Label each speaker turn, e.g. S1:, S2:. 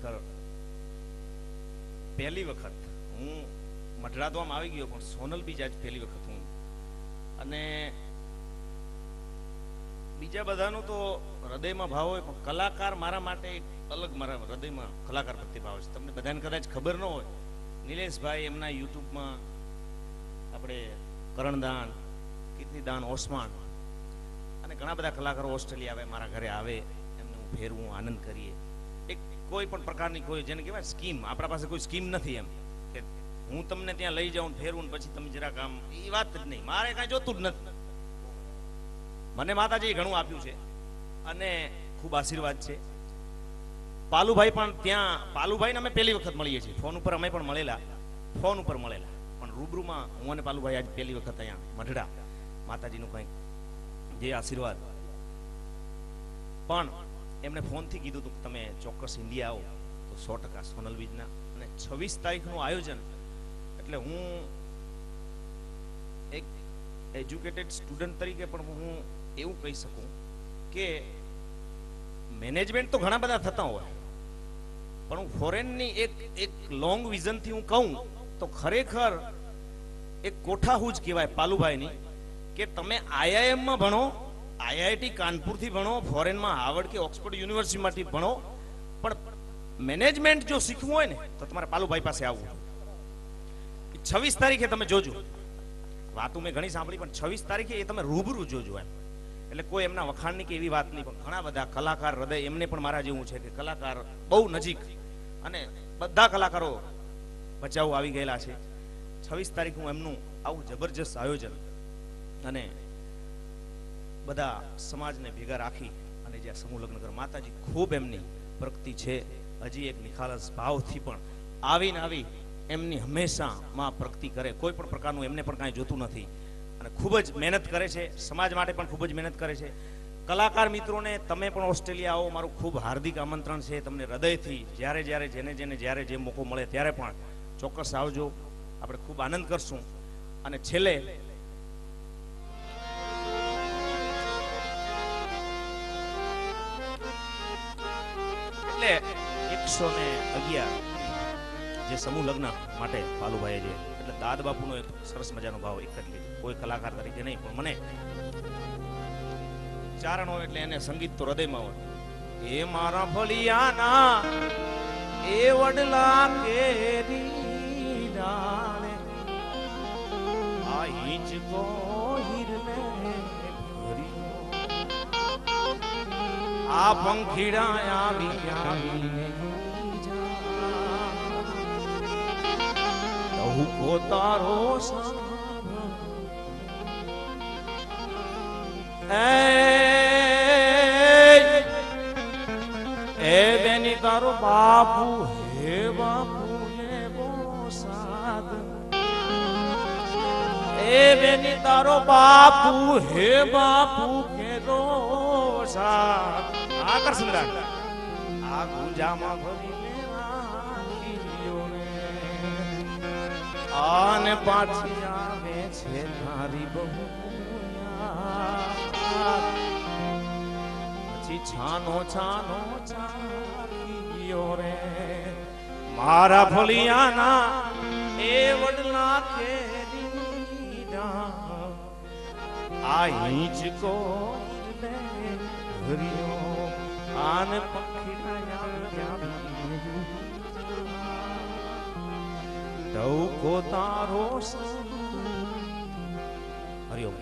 S1: ખરેખર પહેલી વખત હું મઢડા તો આમ આવી ગયો, પણ સોનલ બીજ આજ પહેલી વખત હું, અને બીજા બધાનો તો હૃદયમાં ભાવ હોય, પણ કલાકાર મારા માટે એક અલગ, મારા હૃદયમાં કલાકાર પ્રત્યે ભાવ છે. તમને બધાને કદાચ ખબર ન હોય, નિલેશભાઈ એમના યુટ્યુબમાં આપણે કરણદાન, કીર્તિદાન, ઓસમાન અને ઘણા બધા કલાકારો ઓસ્ટ્રેલિયા આવે, મારા ઘરે આવે, એમને હું ફેરવું, આનંદ કરીએ. એક કોઈ પણ પ્રકારની કોઈ જેને કહેવાય સ્કીમ, આપણા પાસે કોઈ સ્કીમ નથી એમ કે હું તમને ત્યાં લઈ જાઉં ફેરવું ને પછી તમે જરાક આમ, એ વાત જ નહીં. મારે કાંઈ જોતું જ નથી. મને માતાજી ઘણું આપ્યું છે અને ખૂબ આશીર્વાદ છે. પાલુભાઈ પણ ત્યાં, પાલુભાઈને અમે પહેલી વખત મળીએ છીએ. ફોન ઉપર અમે પણ મળેલા, ફોન ઉપર મળેલા, પણ રૂબરૂમાં હું અને પાલુભાઈ આજ પહેલી વખત અહીંયા મઢડા માતાજીનું કંઈક જે આશીર્વાદ. પણ એમણે ફોનથી કીધું હતું કે તમે ચોક્કસ ઇન્ડિયા આવો તો 100% સોનલ બીજના, અને 26 તારીખનું આયોજન. એટલે હું એક એજ્યુકેટેડ સ્ટુડન્ટ તરીકે પણ હું એવું કહી શકું કે મેનેજમેન્ટ તો ઘણા બધા થતા હોય, પણ હું ફોરેનની એક લોંગ વિઝનથી હું કહું તો ખરેખર એક કોઠાહૂજ કહેવાય પાલુભાઈની, કે તમે આઈઆઈએમમાં ભણો, આઈઆઈટી કાનપુરથી ભણો, ફોરેનમાં હાર્વર્ડ કે ઓક્સફોર્ડ યુનિવર્સિટીમાંથી ભણો, પણ મેનેજમેન્ટ જો શીખવું હોય ને તો તમારે પાલુભાઈ પાસે આવવું. 26 તારીખે તમે જોજો. વાતો મેં ઘણી સાંભળી, પણ 26 તારીખે એ તમે રૂબરૂ જોજો એમ. એટલે કોઈ એમના વખાણની કે એવી વાત નહીં, પણ ઘણા બધા કલાકાર હૃદય એમને પણ મારા જેવું છે કે કલાકાર બહુ નજીક, અને બધા કલાકારો બચાવ આવી ગયેલા છે. 26 તારીખ હું એમનું આવું જબરજસ્ત આયોજન અને બધા સમાજને ભેગા રાખી અને જ્યાં સમૂહ લગ્ન કર, માતાજી ખૂબ એમની પ્રગતિ છે. હજી એક નિખાલસ ભાવથી પણ આવીને આવી એમની હંમેશા માં પ્રગતિ કરે. કોઈ પણ પ્રકારનું એમને પણ કાંઈ જોતું નથી અને ખૂબ જ મહેનત કરે છે. સમાજ માટે પણ ખૂબ જ મહેનત કરે છે. કલાકાર મિત્રોને તમે પણ ઓસ્ટ્રેલિયા આવો, મારું ખૂબ હાર્દિક આમંત્રણ છે. તમને હૃદયથી જ્યારે જ્યારે જેને જ્યારે જે મોકો મળે ત્યારે પણ ચોક્કસ આવજો. આપણે ખૂબ આનંદ કરશું. અને છેલ્લે એટલે 111 જે સમૂહ લગ્ન માટે પાલુભાઈએ જે, એટલે દાદ બાપુનો એક સરસ મજાનો ભાવ એક જ લીધો, કોઈ કલાકાર તરીકે નહીં, પણ મને ચારણ હોય એટલે એને સંગીત તો હૃદયમાં હોય. એ મારા ફળિયાના એ વડલા કેરી ડાળે આ હિંચકો હિરલે ભર્યો, આ પંખીડા આવી આવીને કહું તારો એ બેની તારો બાપુ હે બાપુ ને બોસાદ, એ બેની તારો બાપુ હે બાપુ કે રોસાદ. આકર્ષણ આ ગુંજામાં ભરીને રાખીયો ને આને પાછી આવે છે તારી બહુ, પછી છાનો છાનો ચાલ્યો રે મારા ફળિયાના એ વડલા કેરી ડાળ, આ હિંચકો ભર્યો આને પંખીડા ડૌકો તારો. હરિઓમ.